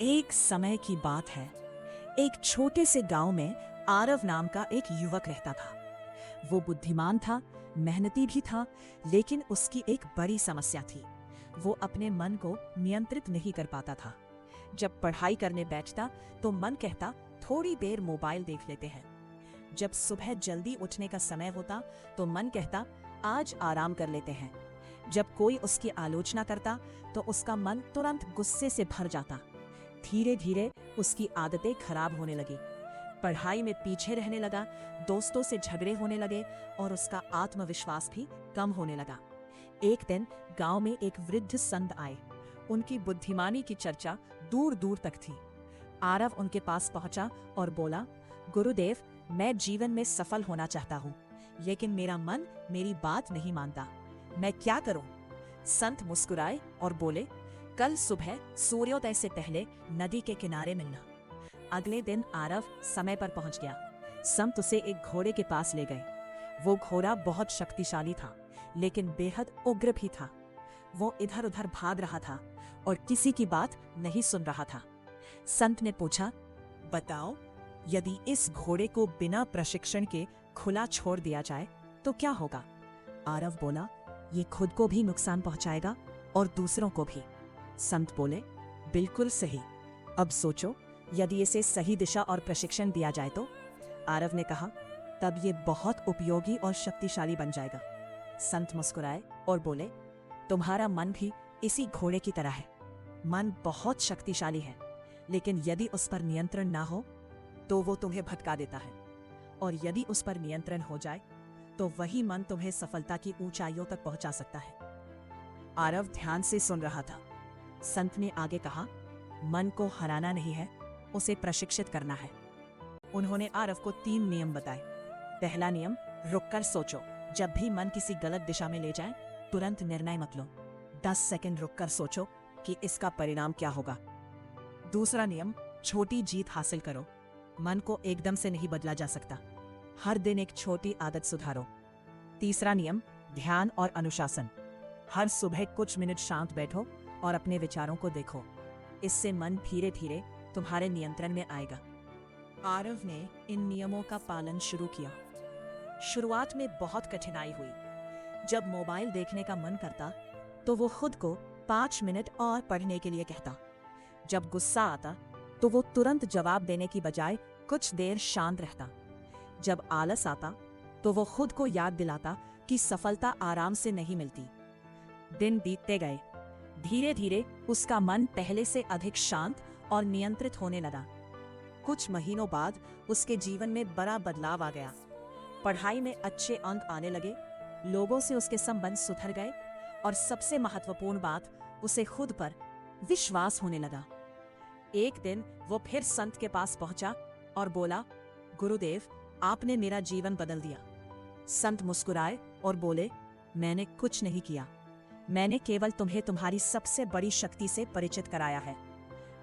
एक समय की बात है। एक छोटे से गांव में आरव नाम का एक युवक रहता था। वो बुद्धिमान था, मेहनती भी था, लेकिन उसकी एक बड़ी समस्या थी। वो अपने मन को नियंत्रित नहीं कर पाता था। जब पढ़ाई करने बैठता तो मन कहता थोड़ी देर मोबाइल देख लेते हैं। जब सुबह जल्दी उठने का समय होता तो मन कहता आज आराम कर लेते हैं। जब कोई उसकी आलोचना करता तो उसका मन तुरंत गुस्से से भर जाता। धीरे धीरे उसकी आदतें खराब होने लगी। पढ़ाई में पीछे रहने लगा, दोस्तों से झगड़े होने लगे और उसका आत्मविश्वास भी कम होने लगा। एक दिन गांव में एक वृद्ध संत आए। उनकी बुद्धिमानी की चर्चा दूर दूर तक थी। आरव उनके पास पहुंचा और बोला, गुरुदेव, मैं जीवन में सफल होना चाहता हूँ, लेकिन मेरा मन मेरी बात नहीं मानता। मैं क्या करूं? संत मुस्कुराए और बोले, कल सुबह सूर्योदय से पहले नदी के किनारे मिलना। अगले दिन आरव समय पर पहुंच गया। संत उसे एक घोड़े के पास ले गए। वो घोड़ा बहुत शक्तिशाली था, लेकिन बेहद उग्र भी था। वो इधर उधर भाग रहा था और किसी की बात नहीं सुन रहा था। संत ने पूछा, बताओ, यदि इस घोड़े को बिना प्रशिक्षण के खुला छोड़ दिया जाए तो क्या होगा? आरव बोला, ये खुद को भी नुकसान पहुंचाएगा और दूसरों को भी। संत बोले, बिल्कुल सही। अब सोचो, यदि इसे सही दिशा और प्रशिक्षण दिया जाए तो? आरव ने कहा, तब ये बहुत उपयोगी और शक्तिशाली बन जाएगा। संत मुस्कुराए और बोले, तुम्हारा मन भी इसी घोड़े की तरह है। मन बहुत शक्तिशाली है, लेकिन यदि उस पर नियंत्रण ना हो तो वो तुम्हें भटका देता है, और यदि उस पर नियंत्रण हो जाए तो वही मन तुम्हें सफलता की ऊंचाइयों तक पहुंचा सकता है। आरव ध्यान से सुन रहा था। संत ने आगे कहा, मन को हराना नहीं है, उसे प्रशिक्षित करना है। उन्होंने आरव को 3 नियम बताए। पहला नियम, रुककर सोचो। जब भी मन किसी गलत दिशा में ले जाए, तुरंत निर्णय मत लो। 10 सेकंड रुककर सोचो कि इसका परिणाम क्या होगा। दूसरा नियम, छोटी जीत हासिल करो। मन को एकदम से नहीं बदला जा सकता। हर दिन एक छोटी आदत सुधारो। तीसरा नियम, ध्यान और अनुशासन। हर सुबह कुछ मिनट शांत बैठो और अपने विचारों को देखो। इससे मन धीरे धीरे तुम्हारे नियंत्रण में आएगा। आरव ने इन नियमों का पालन शुरू किया। शुरुआत में बहुत कठिनाई हुई। जब मोबाइल देखने का मन करता तो वो खुद को 5 मिनट और पढ़ने के लिए कहता। जब गुस्सा आता तो वो तुरंत जवाब देने की बजाय कुछ देर शांत रहता। जब आलस आता तो वो खुद को याद दिलाता कि सफलता आराम से नहीं मिलती। दिन बीतते गए। धीरे धीरे उसका मन पहले से अधिक शांत और नियंत्रित होने लगा। कुछ महीनों बाद उसके जीवन में बड़ा बदलाव आ गया। पढ़ाई में अच्छे अंक आने लगे, लोगों से उसके संबंध सुधर गए और सबसे महत्वपूर्ण बात, उसे खुद पर विश्वास होने लगा। एक दिन वो फिर संत के पास पहुंचा और बोला, गुरुदेव, आपने मेरा जीवन बदल दिया। संत मुस्कुराए और बोले, मैंने कुछ नहीं किया, मैंने केवल तुम्हें तुम्हारी सबसे बड़ी शक्ति से परिचित कराया है।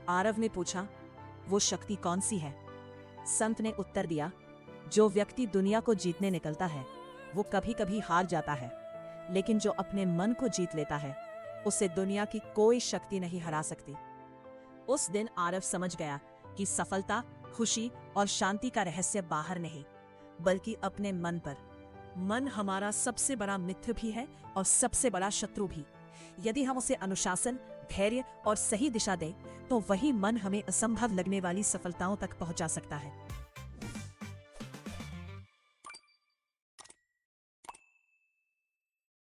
आरव ने पूछा, वो शक्ति कौन सी है? संत ने उत्तर दिया, जो व्यक्ति दुनिया को जीतने निकलता है वो कभी कभी हार जाता है, लेकिन जो अपने मन को जीत लेता है उसे दुनिया की कोई शक्ति नहीं हरा सकती। उस दिन आरव समझ गया कि सफलता, खुशी और शांति का रहस्य बाहर नहीं, बल्कि अपने मन पर। मन हमारा सबसे बड़ा मित्र भी है और सबसे बड़ा शत्रु भी। यदि हम उसे अनुशासन, धैर्य और सही दिशा दें तो वही मन हमें असंभव लगने वाली सफलताओं तक पहुंचा सकता है।